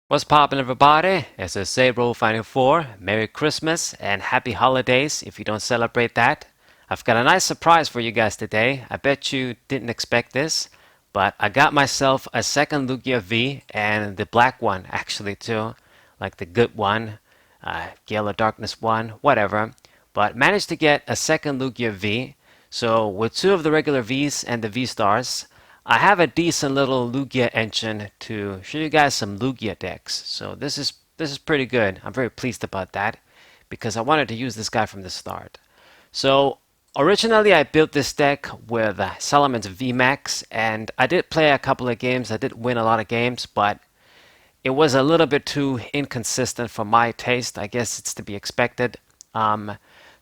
What's poppin', everybody? It's a Sabro Final 4. Merry Christmas and Happy Holidays if you don't celebrate that. I've got a nice surprise for you guys today. I bet you didn't expect this, but I got myself a second Lugia V and the black one actually too, like the good one, Gale of Darkness one, whatever. But managed to get a second Lugia V. So with two of the regular Vs and the V-Stars, I have a decent little Lugia engine to show you guys some Lugia decks. So this is pretty good. I'm very pleased about that because I wanted to use this guy from the start. So originally I built this deck with Salamence VMAX, and I did play a couple of games. I did win a lot of games, but it was a little bit too inconsistent for my taste. I guess it's to be expected. So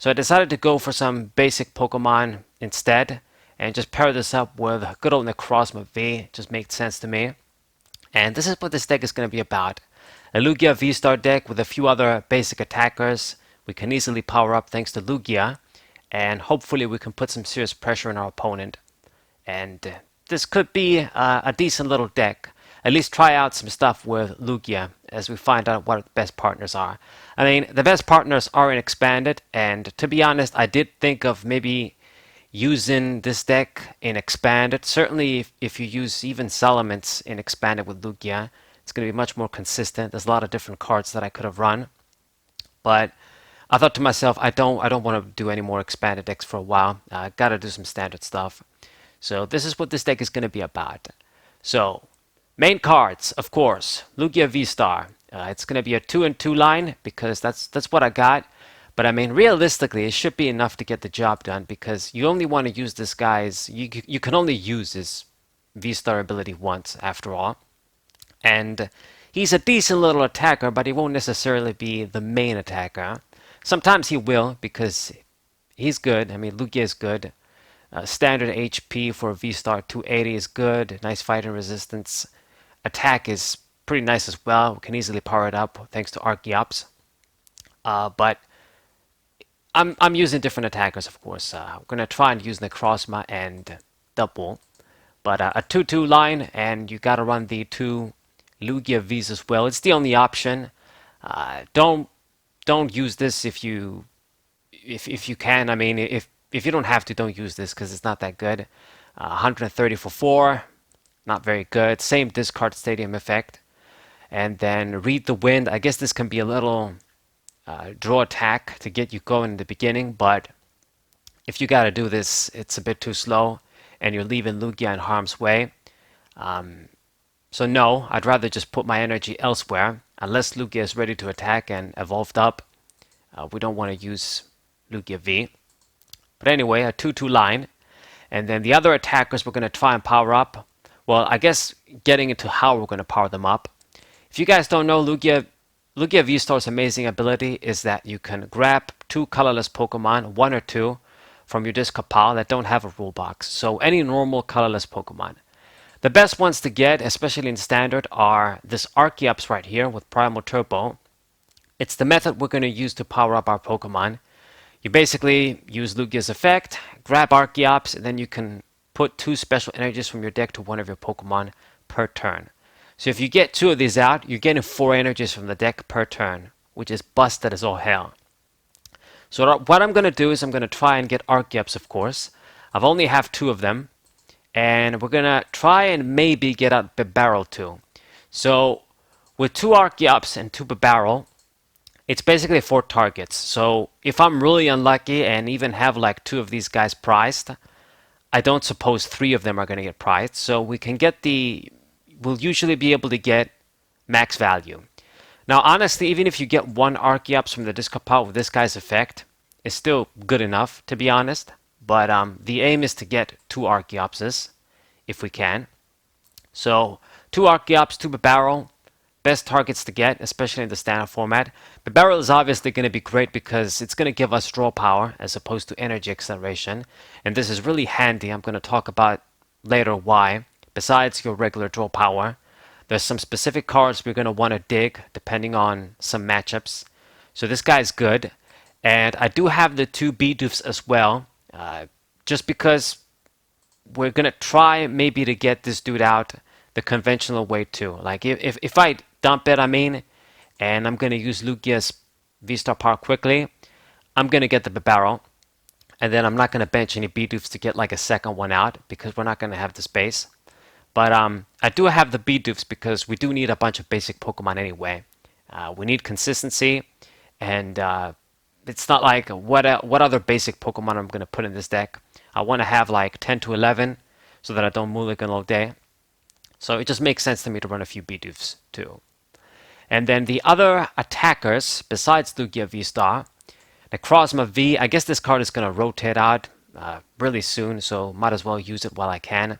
I decided to go for some basic Pokemon instead and just pair this up with good old Necrozma V. It just makes sense to me. And this is what this deck is going to be about. A Lugia VSTAR deck with a few other basic attackers. We can easily power up thanks to Lugia, and hopefully we can put some serious pressure on our opponent. And this could be a decent little deck. At least try out some stuff with Lugia as we find out what the best partners are. I mean, the best partners are in Expanded, and to be honest, I did think of maybe using this deck in Expanded. Certainly, if you use even Salamence in Expanded with Lugia, it's going to be much more consistent. There's a lot of different cards that I could have run. But I thought to myself, I don't want to do any more Expanded decks for a while. I gotta do some standard stuff. So this is what this deck is going to be about. So main cards, of course, Lugia V-Star. It's going to be a 2-2 line because that's what I got. But I mean, realistically, it should be enough to get the job done because you only want to use this guy's. You can only use his V-Star ability once, after all. And he's a decent little attacker, but he won't necessarily be the main attacker. Sometimes he will because he's good. I mean, Lugia is good. Standard HP for V-Star 280 is good. Nice fighting resistance. Attack is pretty nice as well. We can easily power it up thanks to archeops. But I'm using different attackers, of course. I'm gonna try and use Necrozma and double, but a 2-2 line, and you gotta run the two Lugia V's as well. It's the only option. Don't use this if you can. I mean, if you don't have to, don't use this because it's not that good. 130 for 4, not very good. Same discard stadium effect, and then read the wind. I guess this can be a little draw attack to get you going in the beginning, but if you gotta do this, it's a bit too slow, and you're leaving Lugia in harm's way. So no, I'd rather just put my energy elsewhere. Unless Lugia is ready to attack and evolved up, we don't want to use Lugia V. But anyway, a 2-2 line. And then the other attackers we're going to try and power up. Well, I guess getting into how we're going to power them up. If you guys don't know, Lugia V-Star's amazing ability is that you can grab two colorless Pokemon, one or two, from your discard pile that don't have a rule box. So any normal colorless Pokemon. The best ones to get, especially in Standard, are this Archeops right here with Primal Turbo. It's the method we're going to use to power up our Pokemon. You basically use Lugia's effect, grab Archeops, and then you can put two special energies from your deck to one of your Pokemon per turn. So if you get two of these out, you're getting 4 energies from the deck per turn, which is busted as all hell. So what I'm going to do is I'm going to try and get Archeops, of course. I've only have 2 of them. And we're going to try and maybe get out bibarel too. So with 2 Archeops and 2 bibarel, it's basically 4 targets. So if I'm really unlucky and even have like 2 of these guys prized, I don't suppose 3 of them are going to get prized. So we can get we'll usually be able to get max value. Now honestly, even if you get 1 Archeops from the discard pile with this guy's effect, it's still good enough, to be honest. But the aim is to get 2 Archeopses, if we can. So 2 Archeops, 2 bibarel, best targets to get, especially in the standard format. Bibarel is obviously going to be great because it's going to give us draw power as opposed to energy acceleration. And this is really handy. I'm going to talk about later why. Besides your regular draw power, there's some specific cards we're going to want to dig depending on some matchups. So this guy's good. And I do have the 2 Bidoofs as well. Just because we're going to try maybe to get this dude out the conventional way too. Like if I dump it, and I'm gonna use Lugia's VSTAR Power quickly, I'm gonna get the bibarel, and then I'm not gonna bench any B-doofs to get like a second one out because we're not gonna have the space. But I do have the B-doofs because we do need a bunch of basic Pokemon anyway. We need consistency, and it's not like what other basic Pokemon I'm gonna put in this deck. I want to have like 10 to 11 so that I don't mulligan all day. So it just makes sense to me to run a few B-doofs too. And then the other attackers, besides Lugia V-Star, Necrozma V, I guess this card is going to rotate out really soon, so might as well use it while I can.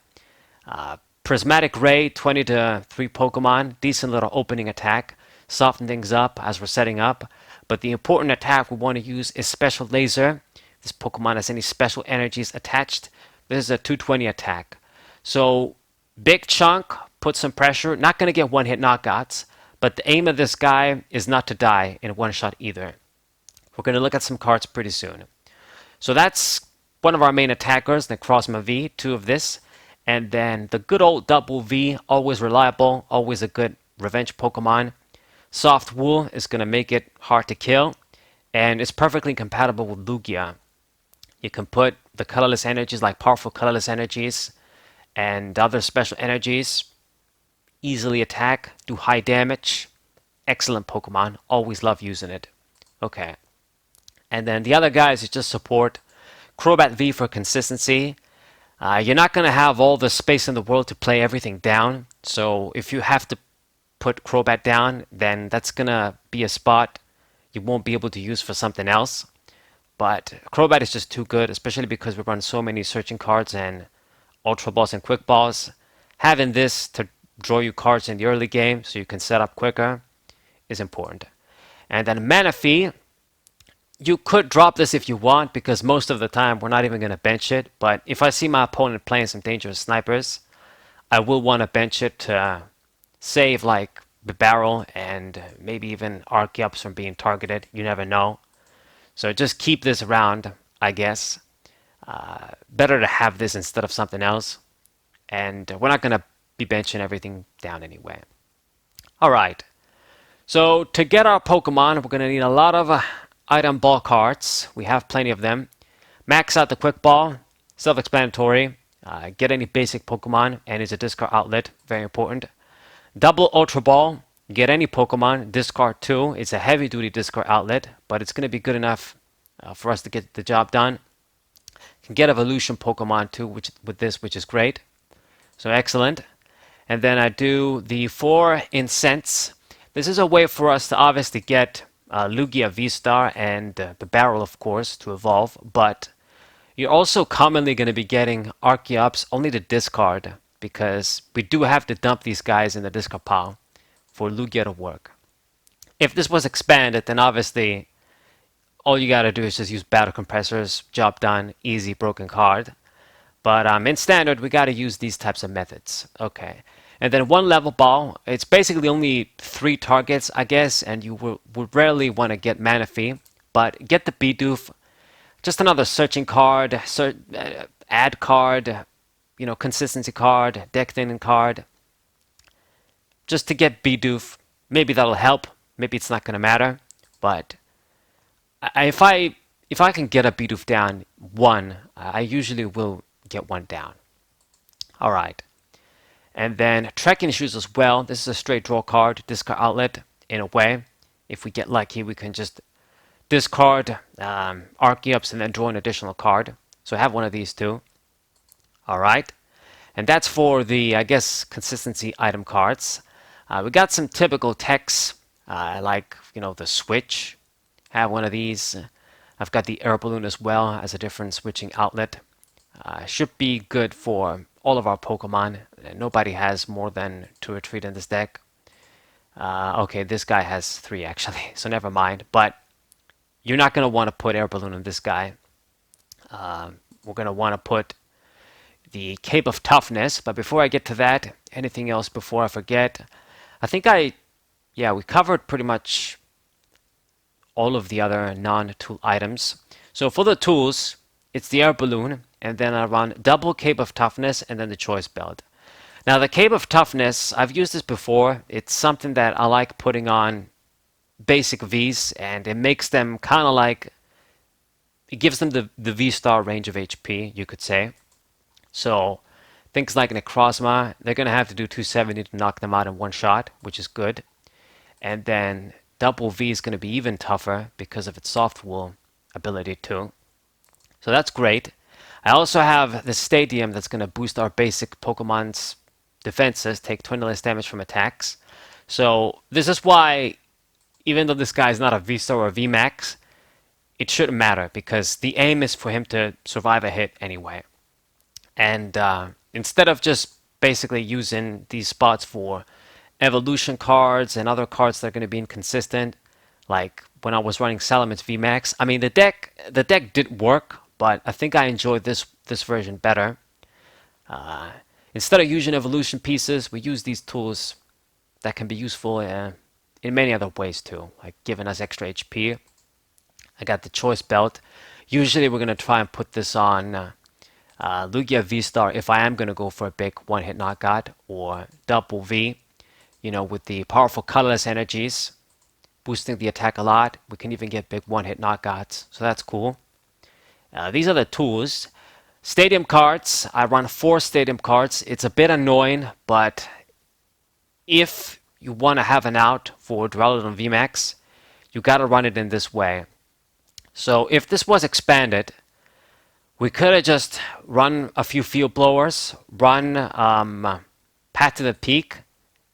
Prismatic Ray, 20 to 3 Pokemon, decent little opening attack, soften things up as we're setting up. But the important attack we want to use is Special Laser. This Pokemon has any special energies attached. This is a 220 attack. So big chunk, put some pressure. Not going to get one-hit knockouts, but the aim of this guy is not to die in one shot either. We're going to look at some cards pretty soon. So that's one of our main attackers, Necrozma V, 2 of this. And then the good old double V, always reliable, always a good revenge Pokemon. Soft Wool is going to make it hard to kill, and it's perfectly compatible with Lugia. You can put the colorless energies, like powerful colorless energies, and other special energies, easily attack, do high damage. Excellent Pokemon, always love using it. Okay. And then the other guys is just support. Crobat V for consistency. You're not going to have all the space in the world to play everything down, so if you have to put Crobat down, then that's going to be a spot you won't be able to use for something else. But Crobat is just too good, especially because we run so many searching cards and Ultra Balls and Quick Balls. Having this to draw you cards in the early game so you can set up quicker is important. And then Manaphy, you could drop this if you want because most of the time we're not even going to bench it. But if I see my opponent playing some dangerous snipers, I will want to bench it to save like bibarel and maybe even archeops from being targeted. You never know. So just keep this around, I guess. Better to have this instead of something else. And we're not going to be benching everything down anyway. Alright. So to get our Pokemon, we're going to need a lot of item ball cards. We have plenty of them. Max out the Quick Ball. Self-explanatory. Get any basic Pokemon and it's a discard outlet. Very important. Double Ultra Ball. Get any Pokemon. Discard 2. It's a heavy-duty discard outlet, but it's going to be good enough for us to get the job done. Can get Evolution Pokemon too, with this, which is great. So excellent. And then I do the 4 Incense. This is a way for us to obviously get Lugia V-Star and bibarel, of course, to evolve, but you're also commonly going to be getting Archeops only to discard because we do have to dump these guys in the discard pile for Lugia to work. If this was expanded, then obviously all you gotta do is just use battle compressors, job done, easy, broken card. But in standard, we gotta use these types of methods. Okay. And then 1 level ball, it's basically only 3 targets, I guess, and you would rarely want to get Manaphy, but get the Bidoof, just another searching card, add card, consistency card, deck thinning card, just to get Bidoof. Maybe that'll help, maybe it's not going to matter, but if I can get a Bidoof down 1, I usually will get 1 down. Alright. And then Trekking Shoes as well. This is a straight draw card, discard outlet in a way. If we get lucky, we can just discard Archeops and then draw an additional card. So I have one of these too. Alright. And that's for the, I guess, consistency item cards. We got some typical techs, like, the Switch. I have one of these. I've got the Air Balloon as well as a different switching outlet. Should be good for all of our Pokemon. Nobody has more than 2 or 3 in this deck. Okay, this guy has 3 actually, so never mind. But you're not going to want to put Air Balloon on this guy. We're going to want to put the Cape of Toughness. But before I get to that, anything else before I forget? I think we covered pretty much all of the other non-tool items. So for the tools, it's the Air Balloon, and then I run double Cape of Toughness and then the Choice Belt. Now, the Cape of Toughness, I've used this before. It's something that I like putting on basic Vs, and it makes them kind of like, it gives them the V-star range of HP, you could say. So, things like Necrozma, they're going to have to do 270 to knock them out in one shot, which is good. And then double V is going to be even tougher because of its soft wool ability too. So that's great. I also have the Stadium that's going to boost our basic Pokemon's defenses, take 20 less damage from attacks. So this is why, even though this guy is not a V-Star or a V-Max, it shouldn't matter because the aim is for him to survive a hit anyway. And instead of just basically using these spots for evolution cards and other cards that are going to be inconsistent, like when I was running Salaman's VMAX, I mean the deck did work, but I think I enjoyed this version better. Instead of using evolution pieces, we use these tools that can be useful in many other ways too, like giving us extra HP. I got the choice belt. Usually we're going to try and put this on Lugia VSTAR if I am going to go for a big one-hit knockout, or double V, with the powerful colorless energies, boosting the attack a lot. We can even get big one-hit knockouts, so that's cool. These are the tools. Stadium cards, I run 4 stadium cards. It's a bit annoying, but if you want to have an out for Duraludon VMAX, you got to run it in this way. So if this was expanded, we could have just run a few field blowers, run Path to the Peak,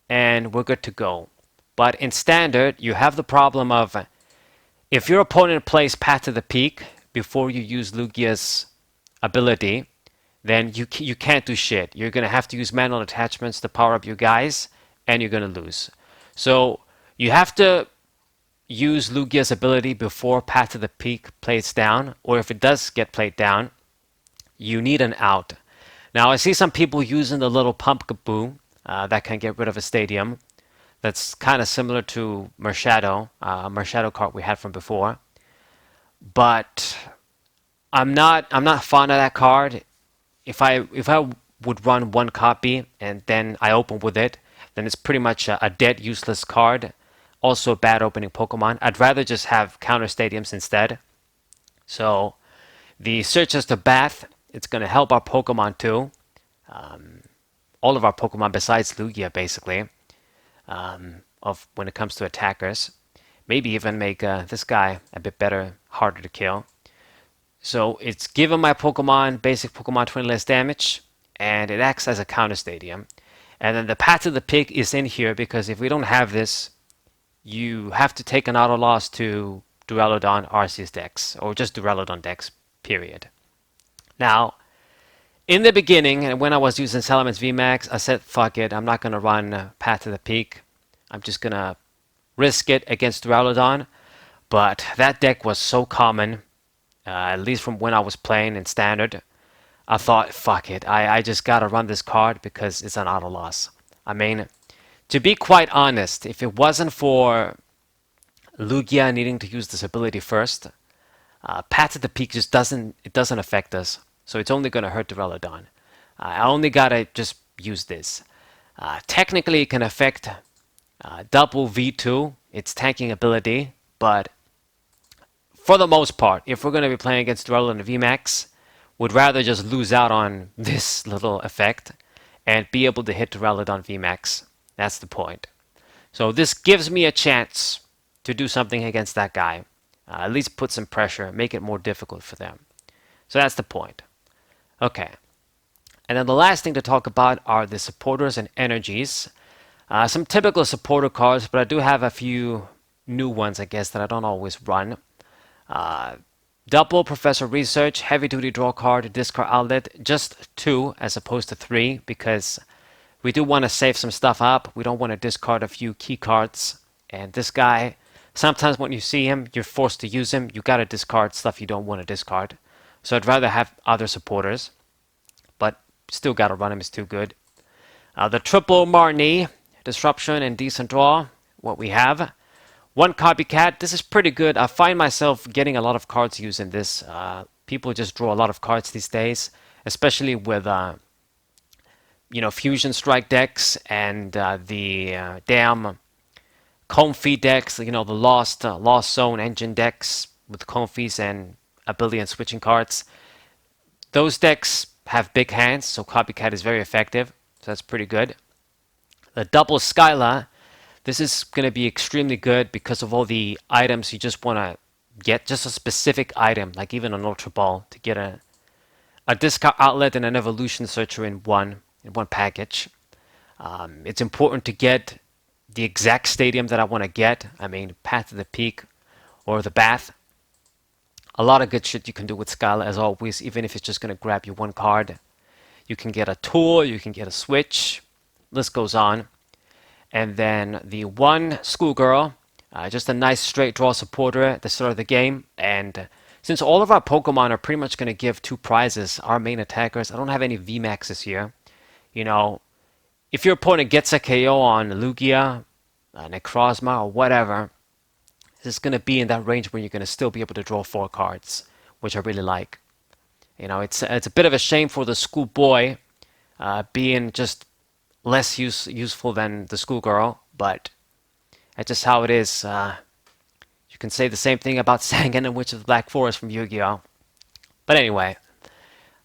and we're good to go. But in standard, you have the problem of if your opponent plays Path to the Peak before you use Lugia's ability, then you can't do shit. You're going to have to use manual attachments to power up your guys, and you're going to lose. So you have to use Lugia's ability before Path to the Peak plays down, or if it does get played down, you need an out. Now I see some people using the little Pumpkaboo that can get rid of a stadium. That's kind of similar to Mershado, Mershado card we had from before. But I'm not fond of that card. If I would run one copy and then I open with it, then it's pretty much a dead useless card. Also a bad opening Pokemon. I'd rather just have counter stadiums instead. So the Search as the Bath, it's going to help our Pokemon too. All of our Pokemon besides Lugia, basically, of when it comes to attackers. Maybe even make this guy a bit better, harder to kill. So it's giving my Pokemon, basic Pokemon, 20 less damage, and it acts as a counter stadium. And then the Path to the Peak is in here because if we don't have this, you have to take an auto loss to Duraludon Arceus decks, or just Duraludon decks, period. Now, in the beginning, and when I was using Salaman's VMAX, I said, fuck it, I'm not going to run Path to the Peak. I'm just going to risk it against Duraludon. But that deck was so common, at least from when I was playing in Standard, I thought, fuck it, I just got to run this card because it's an auto loss. I mean, to be quite honest, if it wasn't for Lugia needing to use this ability first, Path to the Peak just doesn't affect us. So it's only going to hurt Duraludon. I only got to just use this. Technically, it can affect double V2, its tanking ability, but for the most part, if we're going to be playing against Duraludon VMAX, would rather just lose out on this little effect and be able to hit Duraludon VMAX. That's the point. So this gives me a chance to do something against that guy. At least put some pressure, make it more difficult for them. So that's the point. Okay. And then the last thing to talk about are the supporters and energies. Some typical supporter cards, but I do have a few new ones, I guess, that I don't always run. Double Professor Research, heavy duty draw card, discard outlet, just 2 as opposed to 3, because we do want to save some stuff up. We don't want to discard a few key cards. And this guy, sometimes when you see him, you're forced to use him. You got to discard stuff you don't want to discard. So I'd rather have other supporters. But still got to run him, is too good. The triple Marnie, disruption and decent draw, what we have. 1 copycat, this is pretty good. I find myself getting a lot of cards using this. People just draw a lot of cards these days, especially with Fusion Strike decks and the damn Comfy decks, the Lost Zone engine decks with Comfies and a billion switching cards. Those decks have big hands, so Copycat is very effective. So that's pretty good. The double Skyla, this is going to be extremely good because of all the items you just want to get, just a specific item, like even an Ultra Ball, to get a discard outlet and an evolution searcher in one package. It's important to get the exact stadium that I want to get. I mean, Path to the Peak or the Bath. A lot of good shit you can do with Skyla as always, even if it's just going to grab you one card. You can get a tool, you can get a switch, list goes on. And then the one Schoolgirl, just a nice straight draw supporter at the start of the game. And since all of our Pokemon are pretty much going to give two prizes, our main attackers, I don't have any VMAXs here. If your opponent gets a KO on Lugia, Necrozma, or whatever, it's going to be in that range where you're going to still be able to draw 4 cards, which I really like. It's a bit of a shame for the schoolboy being just less useful than the schoolgirl, but that's just how it is. You can say the same thing about Sangan and Witch of the Black Forest from Yu-Gi-Oh! But anyway,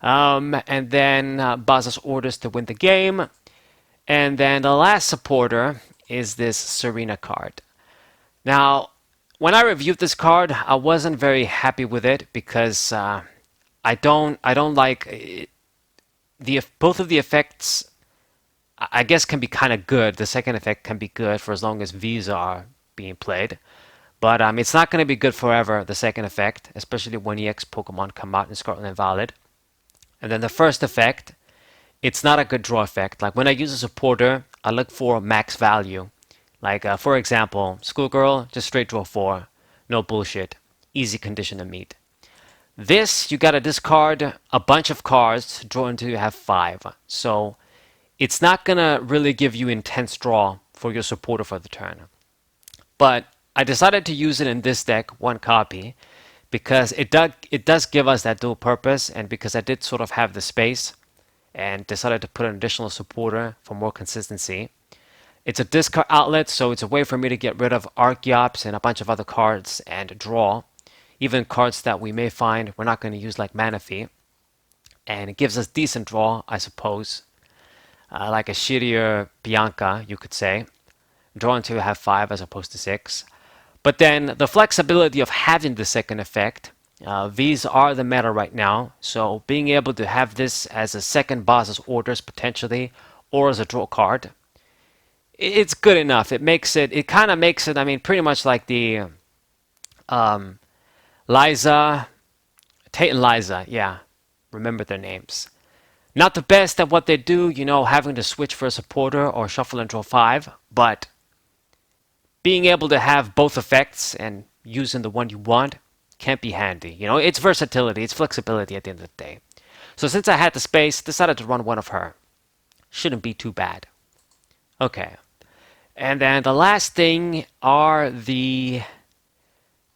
and then Baza's orders to win the game. And then the last supporter is this Serena card. Now, when I reviewed this card, I wasn't very happy with it because I don't like it. Both of the effects, I guess, can be kind of good. The second effect can be good for as long as V's are being played. But it's not going to be good forever, the second effect, especially when EX Pokemon come out in Scarlet and Violet. And then the first effect, it's not a good draw effect. Like when I use a supporter, I look for max value. Like, for example, Schoolgirl, just straight draw 4. No bullshit. Easy condition to meet. This, you gotta discard a bunch of cards, draw until you have 5. So, it's not gonna really give you intense draw for your supporter for the turn. But I decided to use it in this deck, one copy, because it does give us that dual purpose, and because I did sort of have the space, and decided to put an additional supporter for more consistency. It's a discard outlet, so it's a way for me to get rid of Archeops and a bunch of other cards and draw. Even cards that we may find we're not going to use like Manaphy. And it gives us decent draw, I suppose. Like a shittier Bianca, you could say. Draw until you have 5 as opposed to 6. But then the flexibility of having the second effect. These are the meta right now. So being able to have this as a second boss's orders potentially, or as a draw card, it's good enough. It kind of makes it, I mean, pretty much like the Liza, Tate and Liza, yeah, remember their names. Not the best at what they do, having to switch for a supporter or shuffle and draw 5, but being able to have both effects and using the one you want can be handy. It's versatility, it's flexibility at the end of the day. So since I had the space, decided to run one of her. Shouldn't be too bad. Okay. And then the last thing are the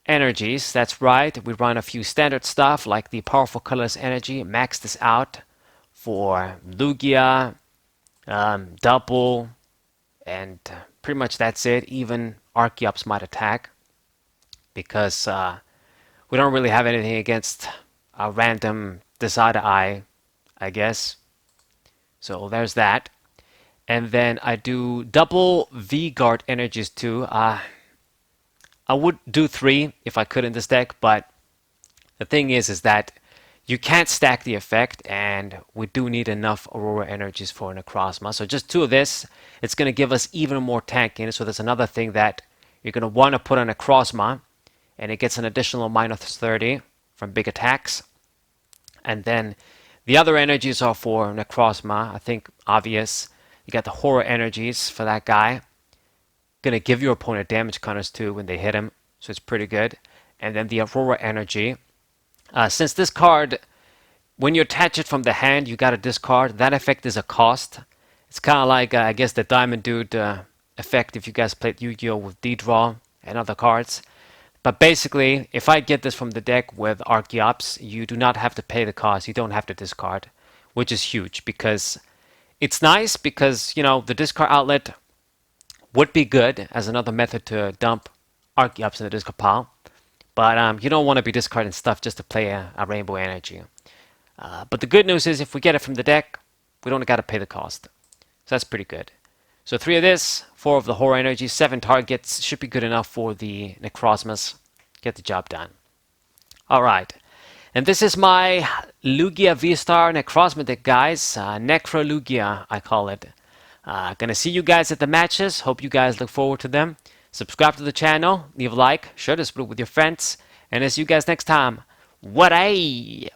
energies. That's right. We run a few standard stuff like the Powerful Colorless Energy. Max this out for Lugia, Double, and pretty much that's it. Even Archeops might attack because we don't really have anything against a random Decider Eye, I guess. So there's that. And then I do double V-Guard energies too. I would do 3 if I could in this deck, but the thing is that you can't stack the effect, and we do need enough Aurora energies for Necrozma. So just 2 of this, it's going to give us even more tank in it. So that's another thing that you're going to want to put on Necrozma, and it gets an additional minus 30 from big attacks. And then the other energies are for Necrozma. I think obvious. You got the horror energies for that guy. Gonna give your opponent damage counters too when they hit him, so it's pretty good. And then the Aurora energy. Since this card, when you attach it from the hand, you gotta discard. That effect is a cost. It's kind of like, I guess, the Diamond Dude effect if you guys played Yu-Gi-Oh! With D-Draw and other cards. But basically, if I get this from the deck with Archeops, you do not have to pay the cost. You don't have to discard, which is huge because It's nice because, the discard outlet would be good as another method to dump archeops in the discard pile. But you don't want to be discarding stuff just to play a rainbow energy. But the good news is if we get it from the deck, we don't got to pay the cost. So that's pretty good. So 3 of this, 4 of the horror energy, 7 targets should be good enough for the Necrozmas. Get the job done. Alright. And this is my Lugia VSTAR Necrozma deck, guys. Necro Lugia, I call it. Gonna see you guys at the matches. Hope you guys look forward to them. Subscribe to the channel, leave a like, share this video with your friends, and I'll see you guys next time. What a